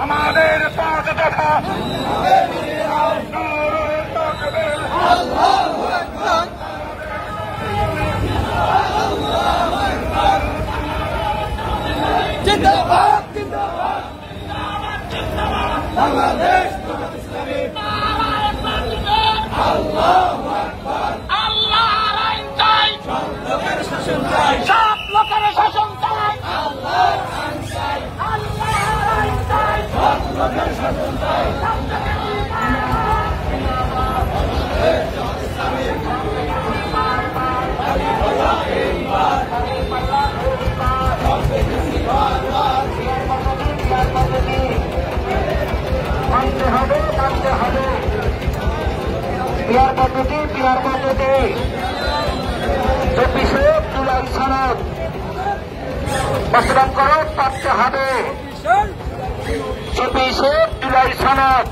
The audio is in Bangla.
আমাদের পাঁচ দফা জিন্দাবাদ জিন্দাবাদ বাংলাদেশ আল্লাহু আকবার আল্লাহর আইন চাই, লোকের শাসন চাই সব লোকের শাসন চাই, আল্লাহর আইন চাই আল্লাহর আইন চাই, সব লোকের শাসন চাই মানতে হবে মানতে হবে পিয়ার পদ্ধতি 24শে জুলাই সনদ বাস্তবায়ন করো পারতে হবে 24শে জুলাই সনদ